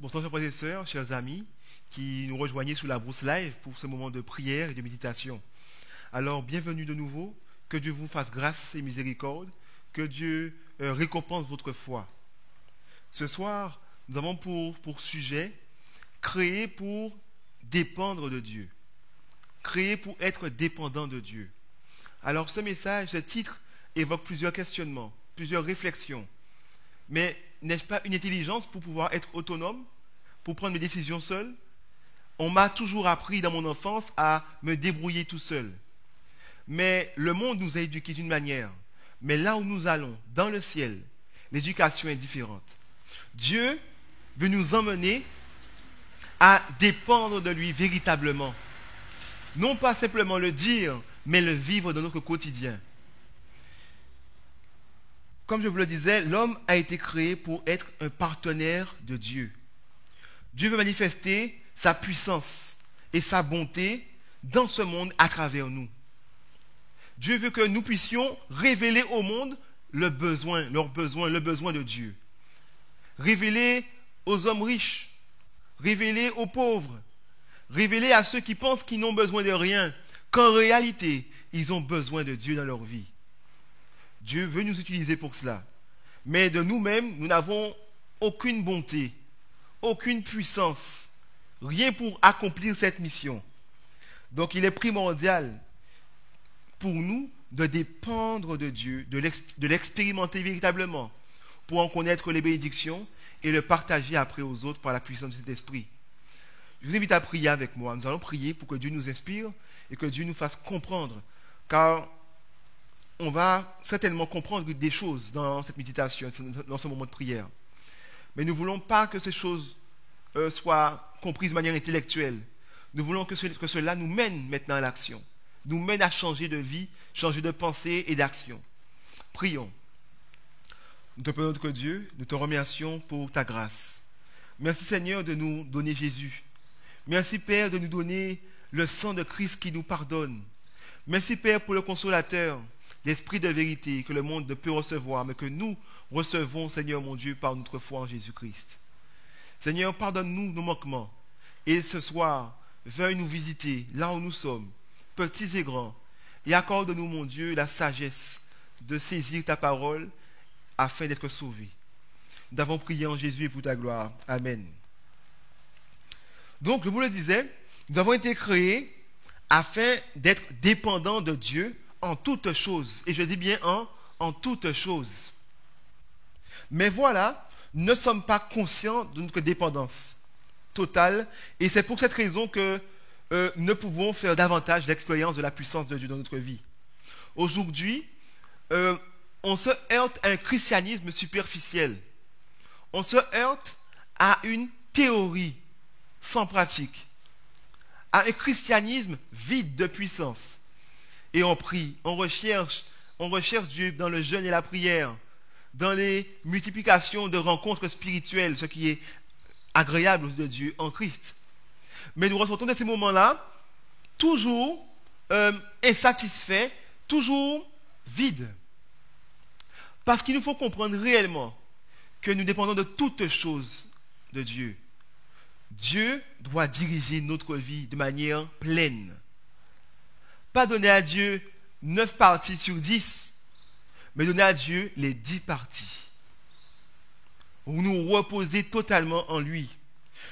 Bonsoir chers frères et sœurs, chers amis qui nous rejoignez sous la brousse live pour ce moment de prière et de méditation. Alors bienvenue de nouveau, que Dieu vous fasse grâce et miséricorde, que Dieu récompense votre foi. Ce soir, nous avons pour sujet créer pour dépendre de Dieu. Créer pour être dépendant de Dieu. Alors ce message, ce titre évoque plusieurs questionnements, plusieurs réflexions. Mais n'ai-je pas une intelligence pour pouvoir être autonome, pour prendre mes décisions seul? On m'a toujours appris dans mon enfance à me débrouiller tout seul. Mais le monde nous a éduqués d'une manière. Mais là où nous allons, dans le ciel, l'éducation est différente. Dieu veut nous emmener à dépendre de lui véritablement. Non pas simplement le dire, mais le vivre dans notre quotidien. Comme je vous le disais, l'homme a été créé pour être un partenaire de Dieu. Dieu veut manifester sa puissance et sa bonté dans ce monde à travers nous. Dieu veut que nous puissions révéler au monde le besoin de Dieu. Révéler aux hommes riches, révéler aux pauvres, révéler à ceux qui pensent qu'ils n'ont besoin de rien, qu'en réalité, ils ont besoin de Dieu dans leur vie. Dieu veut nous utiliser pour cela. Mais de nous-mêmes, nous n'avons aucune bonté, aucune puissance, rien pour accomplir cette mission. Donc il est primordial pour nous de dépendre de Dieu, de l'expérimenter véritablement, pour en connaître les bénédictions et le partager après aux autres par la puissance de cet esprit. Je vous invite à prier avec moi. Nous allons prier pour que Dieu nous inspire et que Dieu nous fasse comprendre, car on va certainement comprendre des choses dans cette méditation, dans ce moment de prière. Mais nous ne voulons pas que ces choses soient comprises de manière intellectuelle. Nous voulons que cela nous mène maintenant à l'action, nous mène à changer de vie, changer de pensée et d'action. Prions. Nous te prions, notre Dieu, nous te remercions pour ta grâce. Merci Seigneur de nous donner Jésus. Merci Père de nous donner le sang de Christ qui nous pardonne. Merci Père pour le consolateur, l'esprit de vérité que le monde ne peut recevoir, mais que nous recevons, Seigneur mon Dieu, par notre foi en Jésus-Christ. Seigneur, pardonne-nous nos manquements. Et ce soir, veuille nous visiter là où nous sommes, petits et grands, et accorde-nous, mon Dieu, la sagesse de saisir ta parole afin d'être sauvés. Nous avons prié en Jésus et pour ta gloire. Amen. Donc, je vous le disais, nous avons été créés afin d'être dépendants de Dieu en toutes choses. Et je dis bien en toutes choses. Mais voilà, nous ne sommes pas conscients de notre dépendance totale. Et c'est pour cette raison que nous pouvons faire davantage l'expérience de la puissance de Dieu dans notre vie. Aujourd'hui, on se heurte à un christianisme superficiel. On se heurte à une théorie sans pratique. À un christianisme vide de puissance. Et on prie, on recherche Dieu dans le jeûne et la prière, dans les multiplications de rencontres spirituelles, ce qui est agréable de Dieu en Christ. Mais nous ressortons de ces moments-là toujours insatisfaits, toujours vides. Parce qu'il nous faut comprendre réellement que nous dépendons de toutes choses de Dieu. Dieu doit diriger notre vie de manière pleine. Pas donner à Dieu 9 parties sur 10, mais donner à Dieu les 10 parties. Vous nous reposez totalement en lui.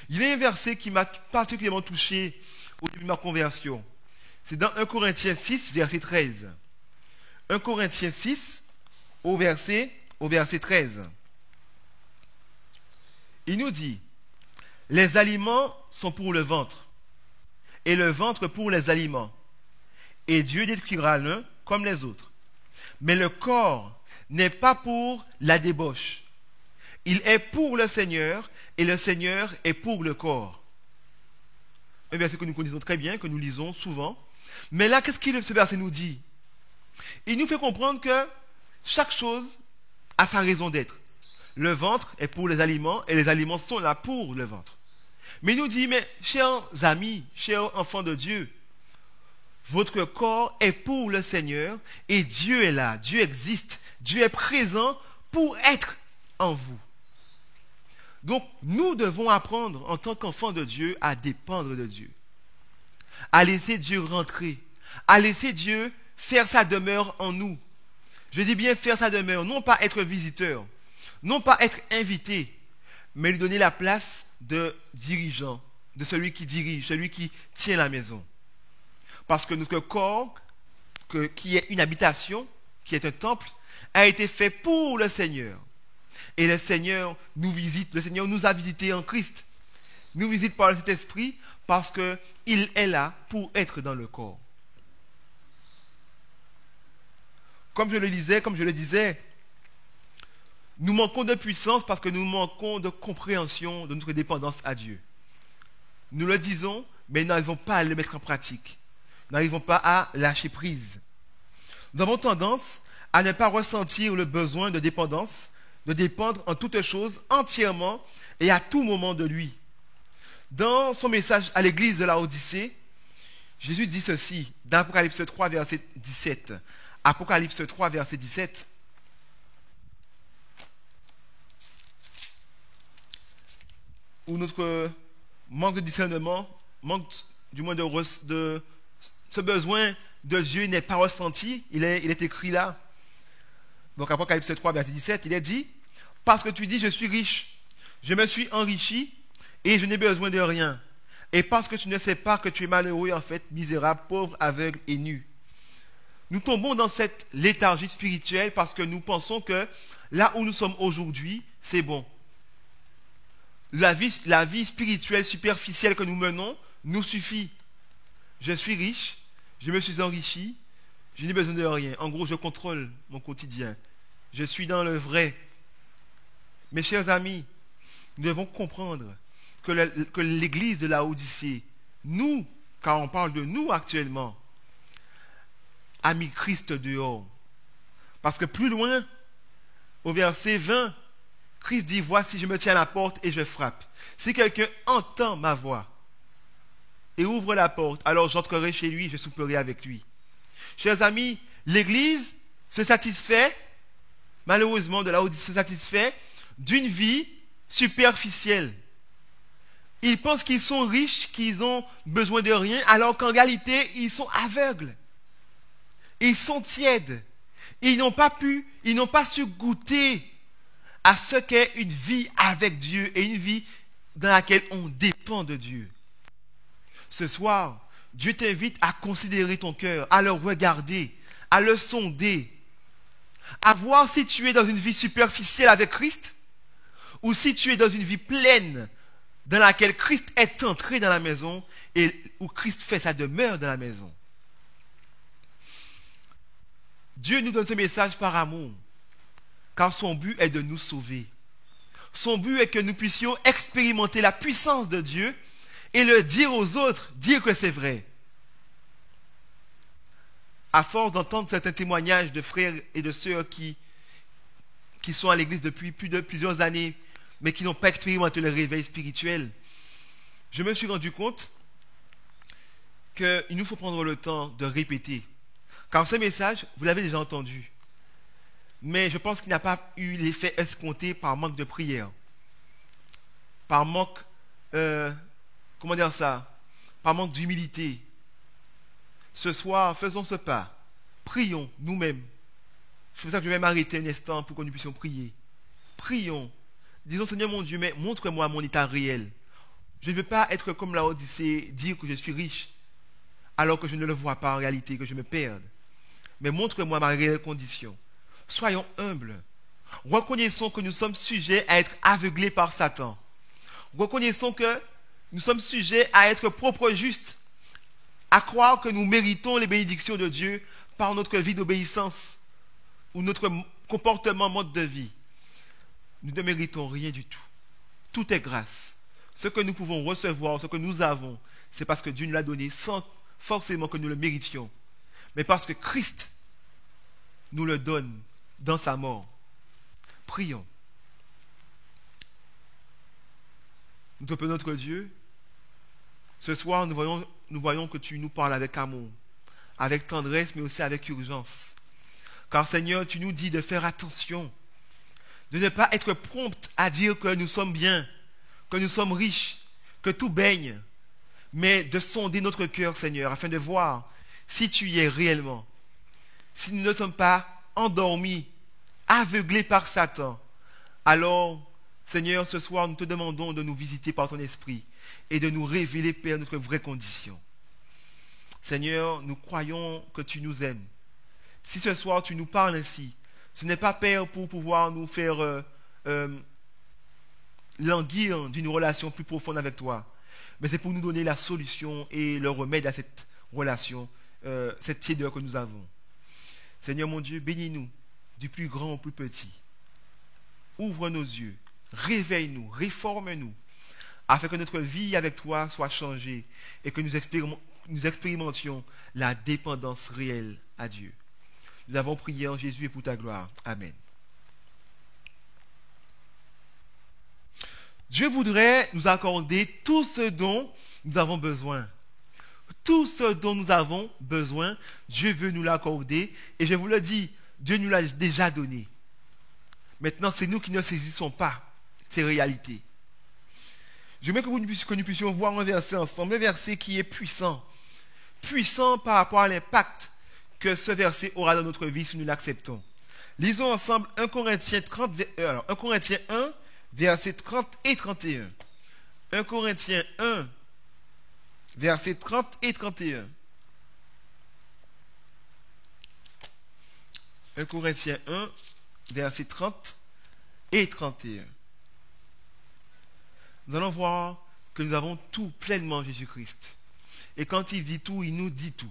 Il y a un verset qui m'a particulièrement touché au début de ma conversion. C'est dans 1 Corinthiens 6, verset 13. 1 Corinthiens 6, au verset 13. Il nous dit, les aliments sont pour le ventre, et le ventre pour les aliments. Et Dieu détruira l'un comme les autres. Mais le corps n'est pas pour la débauche. Il est pour le Seigneur, et le Seigneur est pour le corps. Un verset que nous connaissons très bien, que nous lisons souvent. Mais là, qu'est-ce que ce verset nous dit? Il nous fait comprendre que chaque chose a sa raison d'être. Le ventre est pour les aliments, et les aliments sont là pour le ventre. Mais il nous dit, mais chers amis, chers enfants de Dieu, votre corps est pour le Seigneur et Dieu est là, Dieu existe, Dieu est présent pour être en vous. Donc, nous devons apprendre en tant qu'enfants de Dieu à dépendre de Dieu, à laisser Dieu rentrer, à laisser Dieu faire sa demeure en nous. Je dis bien faire sa demeure, non pas être visiteur, non pas être invité, mais lui donner la place de dirigeant, de celui qui dirige, celui qui tient la maison. Parce que notre corps, qui est une habitation, qui est un temple, a été fait pour le Seigneur. Et le Seigneur nous visite, le Seigneur nous a visités en Christ. Nous visite par cet esprit parce qu'il est là pour être dans le corps. Comme je le disais, nous manquons de puissance parce que nous manquons de compréhension de notre dépendance à Dieu. Nous le disons, mais nous n'arrivons pas à le mettre en pratique. Nous n'arrivons pas à lâcher prise. Nous avons tendance à ne pas ressentir le besoin de dépendance, de dépendre en toutes choses entièrement et à tout moment de lui. Dans son message à l'église de Laodicée, Jésus dit ceci, dans Apocalypse 3, verset 17. Apocalypse 3, verset 17. Où notre manque de discernement, manque du moins de ce besoin de Dieu n'est pas ressenti, il est écrit là. Donc Apocalypse 3, verset 17, il est dit, parce que tu dis, je suis riche, je me suis enrichi et je n'ai besoin de rien. Et parce que tu ne sais pas que tu es malheureux, en fait, misérable, pauvre, aveugle et nu. Nous tombons dans cette léthargie spirituelle parce que nous pensons que là où nous sommes aujourd'hui, c'est bon. La vie spirituelle superficielle que nous menons nous suffit. Je suis riche, je me suis enrichi, je n'ai besoin de rien. En gros, je contrôle mon quotidien. Je suis dans le vrai. Mes chers amis, nous devons comprendre que l'église de Laodicée, nous, car on parle de nous actuellement, a mis Christ dehors. Parce que plus loin, au verset 20, Christ dit, voici, je me tiens à la porte et je frappe. Si quelqu'un entend ma voix et ouvre la porte, alors j'entrerai chez lui et je souperai avec lui. Chers amis, l'Église se satisfait, malheureusement, de Laodicée se satisfait d'une vie superficielle. Ils pensent qu'ils sont riches, qu'ils ont besoin de rien, alors qu'en réalité, ils sont aveugles. Ils sont tièdes. Ils n'ont pas su goûter à ce qu'est une vie avec Dieu et une vie dans laquelle on dépend de Dieu. Ce soir, Dieu t'invite à considérer ton cœur, à le regarder, à le sonder, à voir si tu es dans une vie superficielle avec Christ ou si tu es dans une vie pleine dans laquelle Christ est entré dans la maison et où Christ fait sa demeure dans la maison. Dieu nous donne ce message par amour, car son but est de nous sauver. Son but est que nous puissions expérimenter la puissance de Dieu et le dire aux autres, dire que c'est vrai. À force d'entendre certains témoignages de frères et de sœurs qui sont à l'église depuis plusieurs années, mais qui n'ont pas expérimenté le réveil spirituel, je me suis rendu compte qu'il nous faut prendre le temps de répéter. Car ce message, vous l'avez déjà entendu. Mais je pense qu'il n'a pas eu l'effet escompté par manque de prière. Par manque, par manque d'humilité. Ce soir, faisons ce pas. Prions nous-mêmes. C'est pour ça que je vais m'arrêter un instant pour que nous puissions prier. Prions. Disons, Seigneur mon Dieu, mais montre-moi mon état réel. Je ne veux pas être comme Laodicée, dire que je suis riche, alors que je ne le vois pas en réalité, que je me perde. Mais montre-moi ma réelle condition. Soyons humbles. Reconnaissons que nous sommes sujets à être aveuglés par Satan. Reconnaissons que nous sommes sujets à être propres justes, à croire que nous méritons les bénédictions de Dieu par notre vie d'obéissance ou notre comportement, mode de vie. Nous ne méritons rien du tout. Tout est grâce. Ce que nous pouvons recevoir, ce que nous avons, c'est parce que Dieu nous l'a donné sans forcément que nous le méritions, mais parce que Christ nous le donne dans sa mort. Prions. Notre Dieu, ce soir, nous voyons que tu nous parles avec amour, avec tendresse, mais aussi avec urgence. Car Seigneur, tu nous dis de faire attention. de ne pas être prompt à dire que nous sommes bien, que nous sommes riches, que tout baigne, mais de sonder notre cœur, Seigneur, afin de voir si tu y es réellement, si nous ne sommes pas endormis, aveuglés par Satan. Alors, Seigneur, ce soir, nous te demandons de nous visiter par ton esprit et de nous révéler, Père, notre vraie condition. Seigneur, nous croyons que tu nous aimes. Si ce soir tu nous parles ainsi, ce n'est pas, Père, pour pouvoir nous faire languir d'une relation plus profonde avec toi, mais c'est pour nous donner la solution et le remède à cette relation, cette tiédeur que nous avons. Seigneur mon Dieu, bénis-nous du plus grand au plus petit. Ouvre nos yeux, réveille-nous, réforme-nous, afin que notre vie avec toi soit changée et que nous expérimentions la dépendance réelle à Dieu. Nous avons prié en Jésus et pour ta gloire. Amen. Dieu voudrait nous accorder tout ce dont nous avons besoin. Tout ce dont nous avons besoin, Dieu veut nous l'accorder. Et je vous le dis, Dieu nous l'a déjà donné. Maintenant, c'est nous qui ne saisissons pas ces réalités. Je veux que nous puissions voir un verset ensemble, un verset qui est puissant. Puissant par rapport à l'impact que ce verset aura dans notre vie si nous l'acceptons. Lisons ensemble 1 Corinthiens 1, versets 30 et 31. 1 Corinthiens 1, versets 30 et 31. 1 Corinthiens 1, versets 30 et 31. Nous allons voir que nous avons tout pleinement en Jésus-Christ. Et quand il dit tout, il nous dit tout.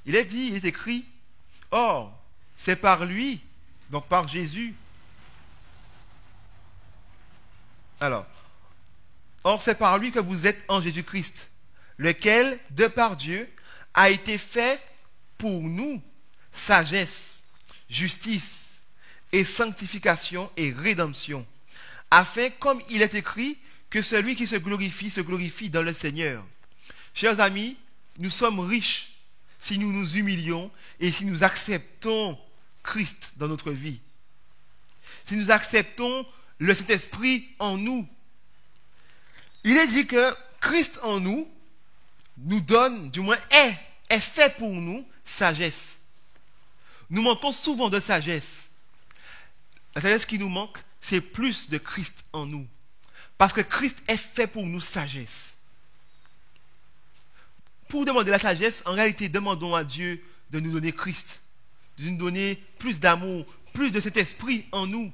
Il est écrit, or, c'est par lui, donc par Jésus. Alors, or, c'est par lui que vous êtes en Jésus-Christ, lequel, de par Dieu, a été fait pour nous sagesse, justice et sanctification et rédemption, afin, comme il est écrit, que celui qui se glorifie dans le Seigneur. Chers amis, nous sommes riches si nous nous humilions et si nous acceptons Christ dans notre vie. Si nous acceptons le Saint-Esprit en nous. Il est dit que Christ en nous donne, du moins est fait pour nous, sagesse. Nous manquons souvent de sagesse. La sagesse qui nous manque, c'est plus de Christ en nous. Parce que Christ est fait pour nous sagesse. Pour demander la sagesse, en réalité, demandons à Dieu de nous donner Christ, de nous donner plus d'amour, plus de cet esprit en nous.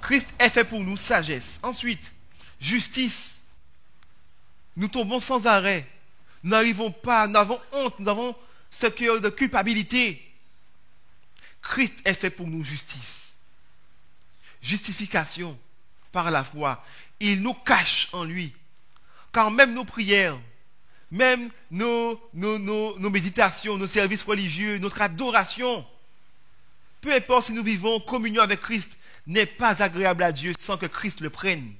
Christ est fait pour nous sagesse. Ensuite, justice. Nous tombons sans arrêt. Nous n'arrivons pas, nous avons honte, nous avons ce cœur de culpabilité. Christ est fait pour nous justice. Justification par la foi. Il nous cache en lui. Car même nos prières, même nos méditations, nos services religieux, notre adoration, peu importe si nous vivons en communion avec Christ, n'est pas agréable à Dieu sans que Christ le prenne.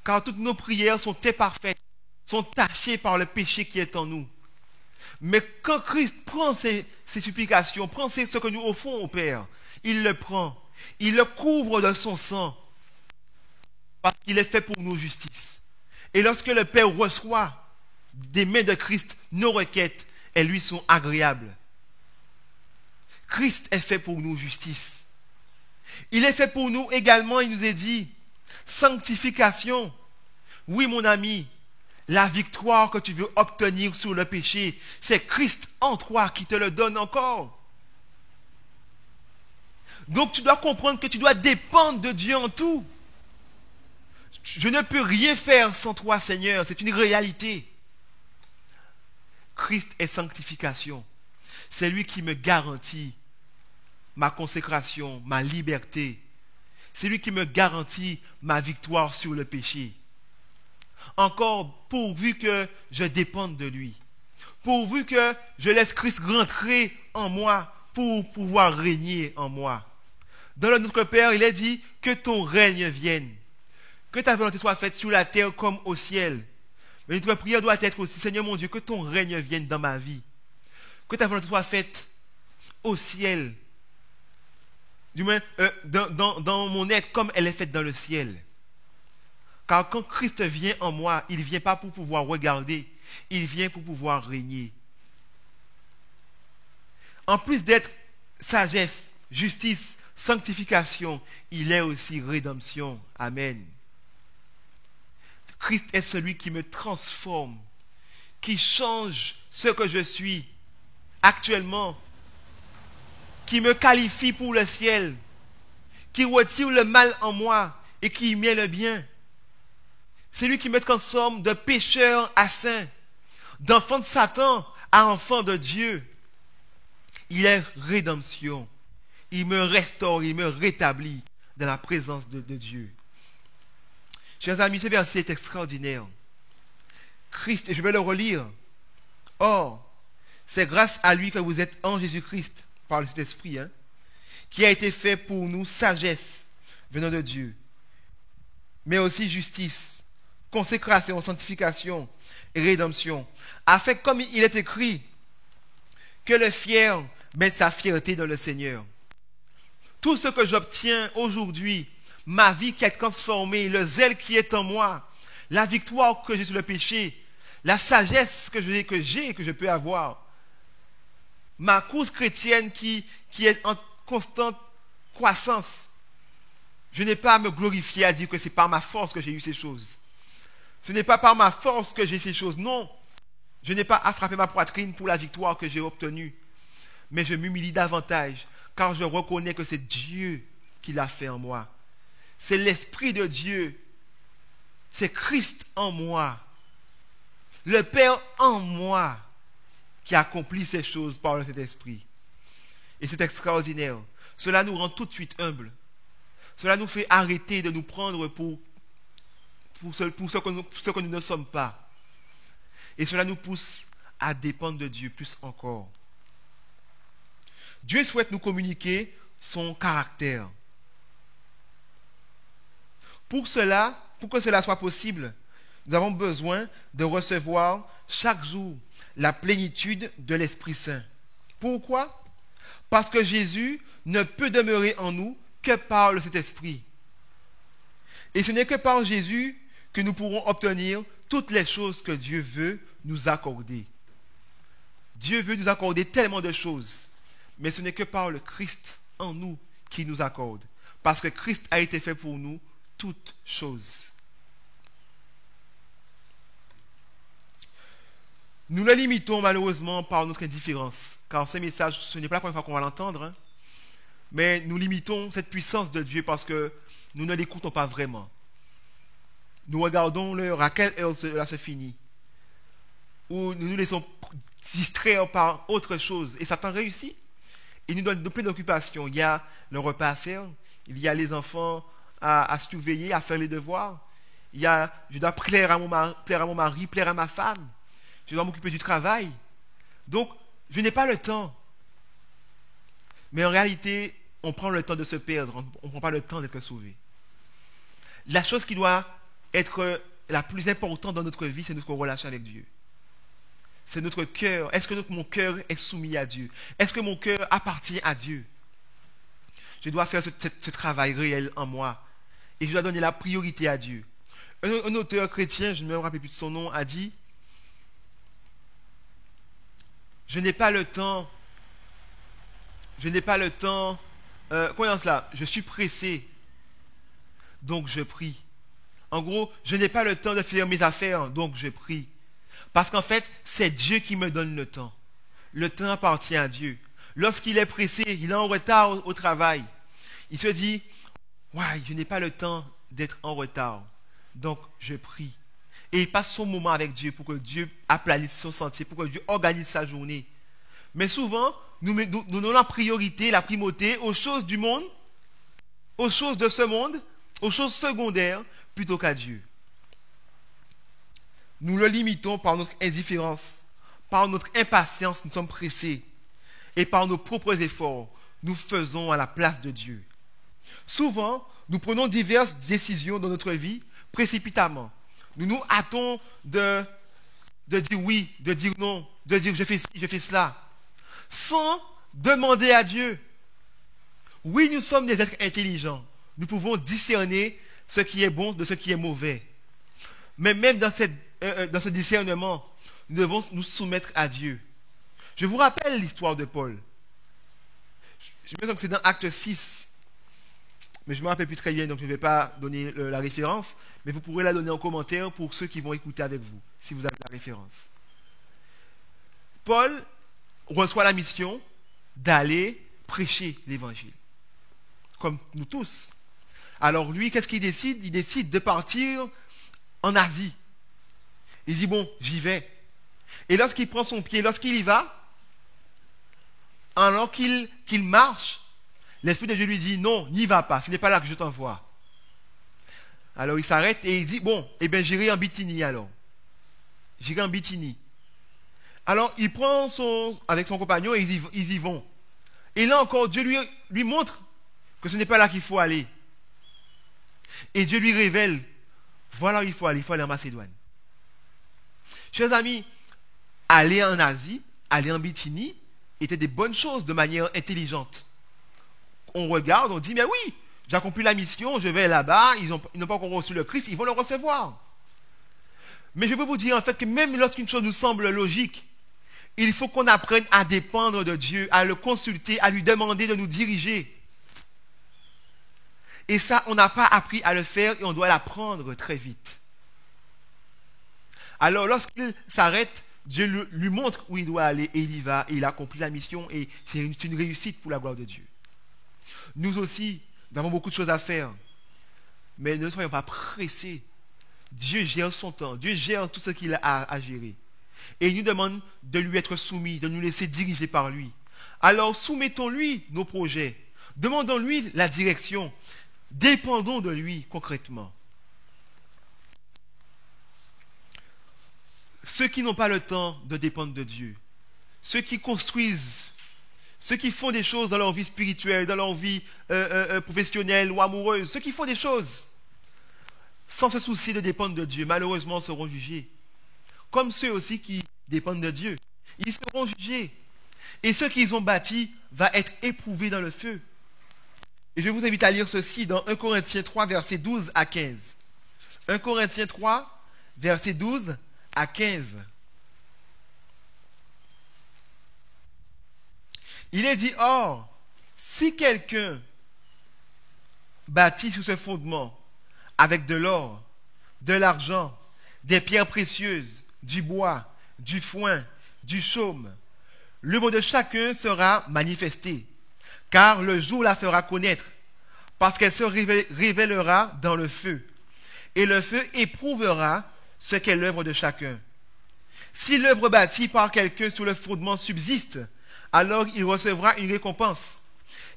Car toutes nos prières sont imparfaites, sont tachées par le péché qui est en nous. Mais quand Christ prend ces supplications, prend ce que nous offrons au Père, il le prend, il le couvre de son sang, parce qu'il est fait pour nos justices. Et lorsque le Père reçoit des mains de Christ nos requêtes, elles lui sont agréables. Christ est fait pour nous justice. Il est fait pour nous également, il nous est dit, sanctification. Oui, mon ami, la victoire que tu veux obtenir sur le péché, c'est Christ en toi qui te le donne encore. Donc tu dois comprendre que tu dois dépendre de Dieu en tout. Je ne peux rien faire sans toi, Seigneur. C'est une réalité. Christ est sanctification. C'est lui qui me garantit ma consécration, ma liberté. C'est lui qui me garantit ma victoire sur le péché. Encore, pourvu que je dépende de lui. Pourvu que je laisse Christ rentrer en moi pour pouvoir régner en moi. Dans le Notre Père, il est dit que ton règne vienne. Que ta volonté soit faite sur la terre comme au ciel. Mais notre prière doit être aussi, Seigneur mon Dieu, que ton règne vienne dans ma vie. Que ta volonté soit faite au ciel du moins dans mon être comme elle est faite dans le ciel. Car quand Christ vient en moi, il ne vient pas pour pouvoir regarder, il vient pour pouvoir régner. En plus d'être sagesse, justice, sanctification, il est aussi rédemption. Amen. Christ est celui qui me transforme, qui change ce que je suis actuellement, qui me qualifie pour le ciel, qui retire le mal en moi et qui y met le bien. C'est lui qui me transforme de pécheur à saint, d'enfant de Satan à enfant de Dieu. Il est rédemption. Il me restaure, il me rétablit dans la présence de Dieu. Chers amis, ce verset est extraordinaire. Christ, et je vais le relire. Or, c'est grâce à lui que vous êtes en Jésus-Christ, par le Saint-Esprit, qui a été fait pour nous sagesse venant de Dieu, mais aussi justice, consécration, sanctification et rédemption, afin que, comme il est écrit, que le fier mette sa fierté dans le Seigneur. Tout ce que j'obtiens aujourd'hui, ma vie qui est transformée, le zèle qui est en moi, la victoire que j'ai sur le péché, la sagesse que je peux avoir, ma course chrétienne qui est en constante croissance. Je n'ai pas à me glorifier à dire que c'est par ma force que j'ai eu ces choses. Ce n'est pas par ma force que j'ai ces choses. Non, je n'ai pas à frapper ma poitrine pour la victoire que j'ai obtenue. Mais je m'humilie davantage car je reconnais que c'est Dieu qui l'a fait en moi. C'est l'Esprit de Dieu. C'est Christ en moi. Le Père en moi qui accomplit ces choses par le Saint-Esprit. Et c'est extraordinaire. Cela nous rend tout de suite humbles. Cela nous fait arrêter de nous prendre pour ce que nous ne sommes pas. Et cela nous pousse à dépendre de Dieu plus encore. Dieu souhaite nous communiquer son caractère. Pour que cela soit possible, nous avons besoin de recevoir chaque jour la plénitude de l'Esprit Saint. Pourquoi? Parce que Jésus ne peut demeurer en nous que par le Saint-Esprit. Et ce n'est que par Jésus que nous pourrons obtenir toutes les choses que Dieu veut nous accorder. Dieu veut nous accorder tellement de choses, mais ce n'est que par le Christ en nous qui nous accorde. Parce que Christ a été fait pour nous toutes choses. Nous le limitons malheureusement par notre indifférence, car ce message, ce n'est pas la première fois qu'on va l'entendre, mais nous limitons cette puissance de Dieu parce que nous ne l'écoutons pas vraiment. Nous regardons l'heure, à quelle heure cela se finit, ou nous nous laissons distraire par autre chose, et Satan réussit. Il nous donne plein d'occupations. Il y a le repas à faire, il y a les enfants à surveiller, à faire les devoirs, il y a, je dois plaire à mon mari, plaire à ma femme, je dois m'occuper du travail. Donc, je n'ai pas le temps. Mais en réalité, on prend le temps de se perdre, on ne prend pas le temps d'être sauvé. La chose qui doit être la plus importante dans notre vie, c'est notre relation avec Dieu. C'est notre cœur. Est-ce que mon cœur est soumis à Dieu? Est-ce que mon cœur appartient à Dieu? Je dois faire ce travail réel en moi. Et je dois donner la priorité à Dieu. Un auteur chrétien, je ne me rappelle plus de son nom, a dit: je n'ai pas le temps. Croyons cela, je suis pressé, donc je prie. En gros, je n'ai pas le temps de faire mes affaires, donc je prie. Parce qu'en fait, c'est Dieu qui me donne le temps. Le temps appartient à Dieu. Lorsqu'il est pressé, il est en retard au travail, il se dit: ouais, je n'ai pas le temps d'être en retard, donc je prie. Et il passe son moment avec Dieu pour que Dieu aplanisse son sentier, pour que Dieu organise sa journée. Mais souvent, nous donnons la priorité, la primauté aux choses du monde, aux choses de ce monde, aux choses secondaires, plutôt qu'à Dieu. Nous le limitons par notre indifférence, par notre impatience, nous sommes pressés, et par nos propres efforts, nous faisons à la place de Dieu. Souvent, nous prenons diverses décisions dans notre vie précipitamment. Nous nous hâtons de dire oui, de dire non, de dire je fais ci, je fais cela, sans demander à Dieu. Oui, nous sommes des êtres intelligents. Nous pouvons discerner ce qui est bon de ce qui est mauvais. Mais même dans ce discernement, nous devons nous soumettre à Dieu. Je vous rappelle l'histoire de Paul. Je pense que c'est dans Acte 6. Mais je ne me rappelle plus très bien, donc je ne vais pas donner la référence. Mais vous pourrez la donner en commentaire pour ceux qui vont écouter avec vous, si vous avez la référence. Paul reçoit la mission d'aller prêcher l'évangile. Comme nous tous. Alors lui, qu'est-ce qu'il décide? Il décide de partir en Asie. Il dit, bon, j'y vais. Et lorsqu'il prend son pied, lorsqu'il y va, alors qu'il marche, l'Esprit de Dieu lui dit, non, n'y va pas, ce n'est pas là que je t'envoie. Alors il s'arrête et il dit, bon, eh bien j'irai en Bithynie alors. J'irai en Bithynie. Alors il prend avec son compagnon et ils y vont. Et là encore, Dieu lui montre que ce n'est pas là qu'il faut aller. Et Dieu lui révèle, voilà où il faut aller en Macédoine. Chers amis, aller en Asie, aller en Bithynie, étaient des bonnes choses de manière intelligente. On regarde, on dit, mais oui, j'ai accompli la mission, je vais là-bas, ils n'ont pas encore reçu le Christ, ils vont le recevoir. Mais je veux vous dire en fait que même lorsqu'une chose nous semble logique, il faut qu'on apprenne à dépendre de Dieu, à le consulter, à lui demander de nous diriger. Et ça, on n'a pas appris à le faire et on doit l'apprendre très vite. Alors lorsqu'il s'arrête, Dieu lui montre où il doit aller et il y va et il accomplit la mission et c'est une réussite pour la gloire de Dieu. Nous aussi, nous avons beaucoup de choses à faire, mais ne soyons pas pressés. Dieu gère son temps, Dieu gère tout ce qu'il a à gérer. Et il nous demande de lui être soumis, de nous laisser diriger par lui. Alors soumettons-lui nos projets, demandons-lui la direction, dépendons de lui concrètement. Ceux qui n'ont pas le temps de dépendre de Dieu, ceux qui construisent, ceux qui font des choses dans leur vie spirituelle, dans leur vie professionnelle ou amoureuse, ceux qui font des choses sans se soucier de dépendre de Dieu, malheureusement seront jugés. Comme ceux aussi qui dépendent de Dieu, ils seront jugés. Et ce qu'ils ont bâti va être éprouvé dans le feu. Et je vous invite à lire ceci dans 1 Corinthiens 3, versets 12 à 15. 1 Corinthiens 3, versets 12 à 15. Il est dit, or, si quelqu'un bâtit sur ce fondement avec de l'or, de l'argent, des pierres précieuses, du bois, du foin, du chaume, l'œuvre de chacun sera manifestée, car le jour la fera connaître, parce qu'elle se révélera dans le feu, et le feu éprouvera ce qu'est l'œuvre de chacun. Si l'œuvre bâtie par quelqu'un sur le fondement subsiste, alors il recevra une récompense.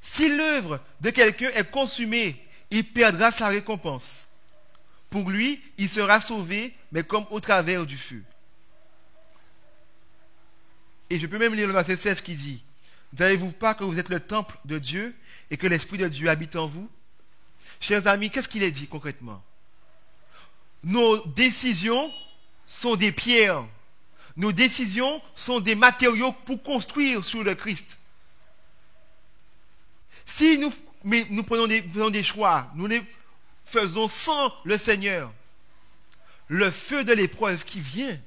Si l'œuvre de quelqu'un est consumée, il perdra sa récompense. Pour lui, il sera sauvé, mais comme au travers du feu. Et je peux même lire le verset 16 qui dit, ne savez-vous pas que vous êtes le temple de Dieu et que l'Esprit de Dieu habite en vous? Chers amis, qu'est-ce qu'il est dit concrètement? Nos décisions sont des pierres. Nos décisions sont des matériaux pour construire sur le Christ. Si nous faisons des choix, nous les faisons sans le Seigneur, le feu de l'épreuve qui vient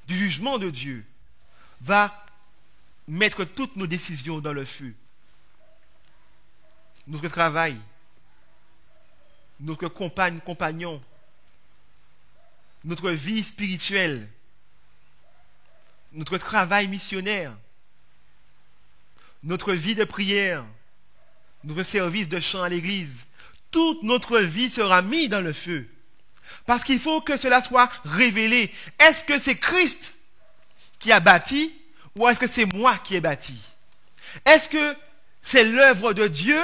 du jugement de Dieu va mettre toutes nos décisions dans le feu. Notre travail, notre compagnon, notre vie spirituelle, notre travail missionnaire, notre vie de prière, notre service de chant à l'église, toute notre vie sera mise dans le feu. Parce qu'il faut que cela soit révélé. Est-ce que c'est Christ qui a bâti ou est-ce que c'est moi qui ai bâti? Est-ce que c'est l'œuvre de Dieu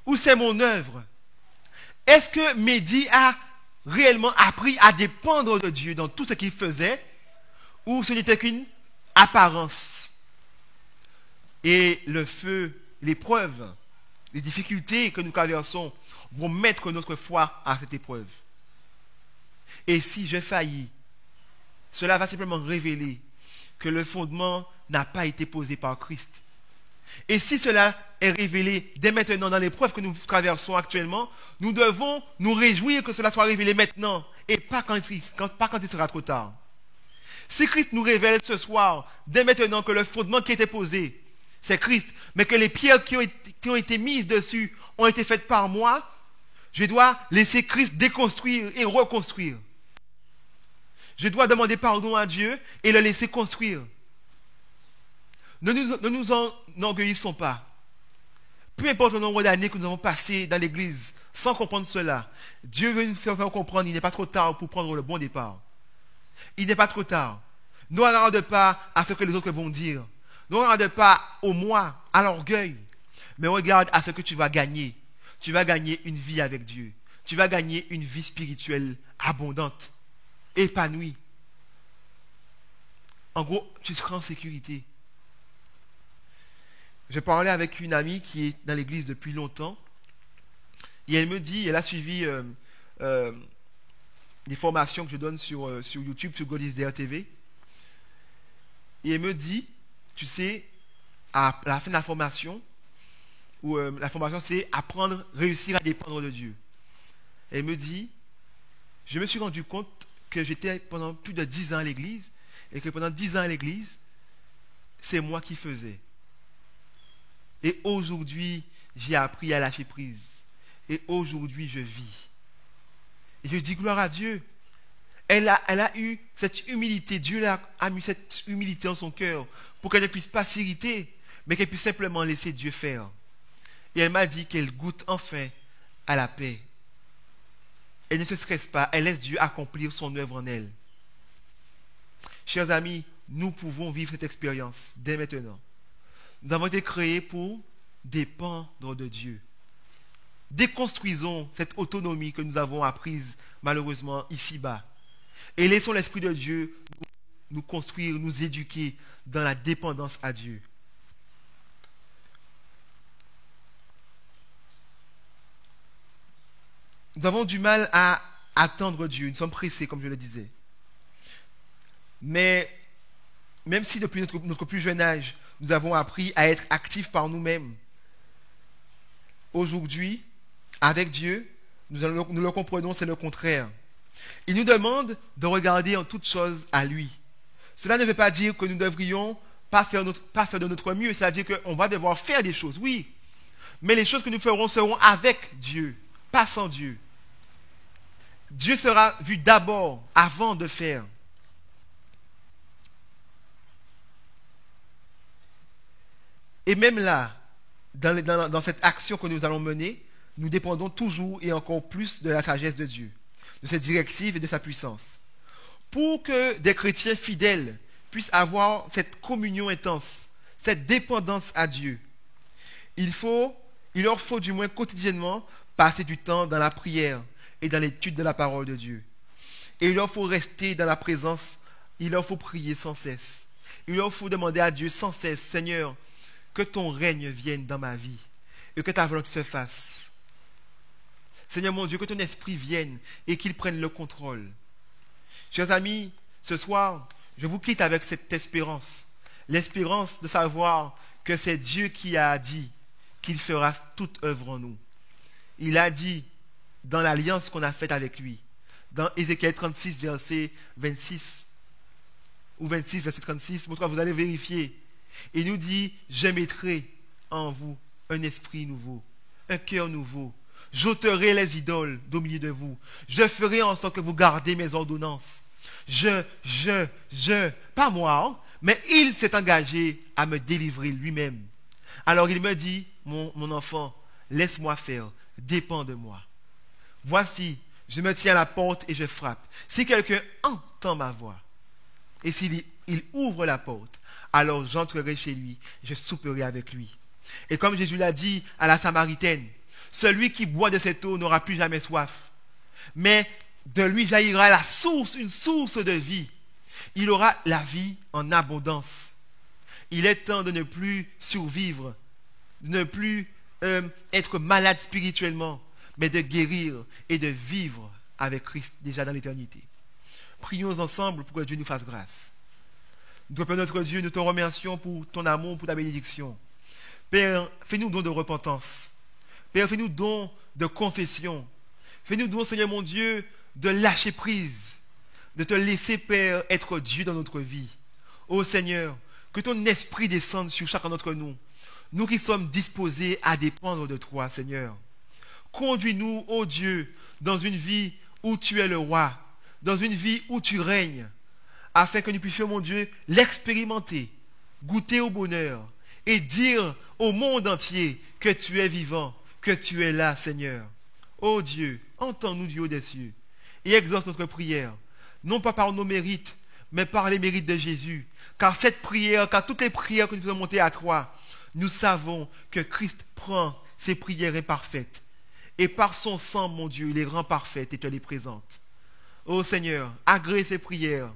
ou c'est mon œuvre? Est-ce que Mehdi a réellement appris à dépendre de Dieu dans tout ce qu'il faisait ou ce n'était qu'une apparence? Et le feu, l'épreuve, les difficultés que nous traversons vont mettre notre foi à cette épreuve. Et si je faillis, cela va simplement révéler que le fondement n'a pas été posé par Christ. Et si cela est révélé dès maintenant dans l'épreuve que nous traversons actuellement, nous devons nous réjouir que cela soit révélé maintenant et pas quand il sera trop tard. Si Christ nous révèle ce soir, dès maintenant, que le fondement qui était posé, c'est Christ, mais que les pierres qui ont été mises dessus ont été faites par moi, je dois laisser Christ déconstruire et reconstruire. Je dois demander pardon à Dieu et le laisser construire. Ne nous enorgueillissons pas. Peu importe le nombre d'années que nous avons passé dans l'église sans comprendre cela, Dieu veut nous faire comprendre qu'il n'est pas trop tard pour prendre le bon départ. Il n'est pas trop tard. Ne regarde pas à ce que les autres vont dire. Ne regarde pas au moi, à l'orgueil. Mais regarde à ce que tu vas gagner. Tu vas gagner une vie avec Dieu. Tu vas gagner une vie spirituelle abondante, épanouie. En gros, tu seras en sécurité. Je parlais avec une amie qui est dans l'église depuis longtemps. Et elle me dit, elle a suivi des formations que je donne sur YouTube, sur God is There TV. Et elle me dit, tu sais, à la fin de la formation, la formation c'est apprendre, réussir à dépendre de Dieu. Elle me dit, je me suis rendu compte que j'étais pendant plus de 10 ans à l'église, et que pendant 10 ans à l'église, c'est moi qui faisais. Et aujourd'hui, j'ai appris à lâcher prise. Et aujourd'hui, je vis. Et je dis gloire à Dieu. Elle a eu cette humilité. Dieu a mis cette humilité en son cœur pour qu'elle ne puisse pas s'irriter, mais qu'elle puisse simplement laisser Dieu faire. Et elle m'a dit qu'elle goûte enfin à la paix. Elle ne se stresse pas. Elle laisse Dieu accomplir son œuvre en elle. Chers amis, nous pouvons vivre cette expérience dès maintenant. Nous avons été créés pour dépendre de Dieu. Déconstruisons cette autonomie que nous avons apprise malheureusement ici-bas. Et laissons l'Esprit de Dieu nous construire, nous éduquer dans la dépendance à Dieu. Nous avons du mal à attendre Dieu. Nous sommes pressés, comme je le disais. Mais même si depuis notre plus jeune âge, nous avons appris à être actifs par nous-mêmes, aujourd'hui, avec Dieu, nous le comprenons, c'est le contraire. Il nous demande de regarder en toutes choses à lui. Cela ne veut pas dire que nous ne devrions pas faire de notre mieux, c'est-à-dire qu'on va devoir faire des choses, oui. Mais les choses que nous ferons seront avec Dieu, pas sans Dieu. Dieu sera vu d'abord, avant de faire. Et même là, dans cette action que nous allons mener, nous dépendons toujours et encore plus de la sagesse de Dieu, de ses directives et de sa puissance. Pour que des chrétiens fidèles puissent avoir cette communion intense, cette dépendance à Dieu, il leur faut du moins quotidiennement passer du temps dans la prière et dans l'étude de la parole de Dieu. Et il leur faut rester dans la présence, il leur faut prier sans cesse. Il leur faut demander à Dieu sans cesse, Seigneur, que ton règne vienne dans ma vie et que ta volonté se fasse. Seigneur mon Dieu, que ton esprit vienne et qu'il prenne le contrôle. Chers amis, ce soir, je vous quitte avec cette espérance. L'espérance de savoir que c'est Dieu qui a dit qu'il fera toute œuvre en nous. Il a dit dans l'alliance qu'on a faite avec lui, dans Ézéchiel 36, verset 26, ou 26, verset 36, vous allez vérifier. Il nous dit, je mettrai en vous un esprit nouveau, un cœur nouveau. J'ôterai les idoles d'au milieu de vous. Je ferai en sorte que vous gardez mes ordonnances. Pas moi, hein, mais il s'est engagé à me délivrer lui-même. Alors il me dit, mon enfant, laisse-moi faire, dépends de moi. Voici, je me tiens à la porte et je frappe. Si quelqu'un entend ma voix, et s'il ouvre la porte, alors j'entrerai chez lui, je souperai avec lui. Et comme Jésus l'a dit à la Samaritaine, celui qui boit de cette eau n'aura plus jamais soif. Mais de lui jaillira la source, une source de vie. Il aura la vie en abondance. Il est temps de ne plus survivre, de ne plus être malade spirituellement, mais de guérir et de vivre avec Christ déjà dans l'éternité. Prions ensemble pour que Dieu nous fasse grâce. Notre Père, notre Dieu, nous te remercions pour ton amour, pour ta bénédiction. Père, fais-nous don de repentance. Père, fais-nous don de confession. Fais-nous don, Seigneur mon Dieu, de lâcher prise, de te laisser, Père, être Dieu dans notre vie. Ô Seigneur, que ton esprit descende sur chacun d'entre nous. Nous qui sommes disposés à dépendre de toi, Seigneur. Conduis-nous, ô Dieu, dans une vie où tu es le roi, dans une vie où tu règnes, afin que nous puissions, mon Dieu, l'expérimenter, goûter au bonheur et dire au monde entier que tu es vivant, que tu es là, Seigneur. Ô Dieu, entends-nous du haut des cieux et exauce notre prière, non pas par nos mérites, mais par les mérites de Jésus. Car cette prière, car toutes les prières que nous faisons monter à toi, nous savons que Christ prend ces prières imparfaites et par son sang, mon Dieu, il les rend parfaites et te les présente. Ô Seigneur, agrée ces prières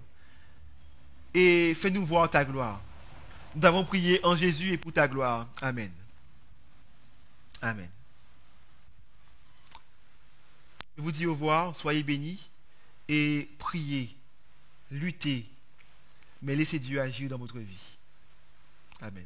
et fais-nous voir ta gloire. Nous avons prié en Jésus et pour ta gloire. Amen. Amen. Je vous dis au revoir, soyez bénis et priez, luttez, mais laissez Dieu agir dans votre vie. Amen.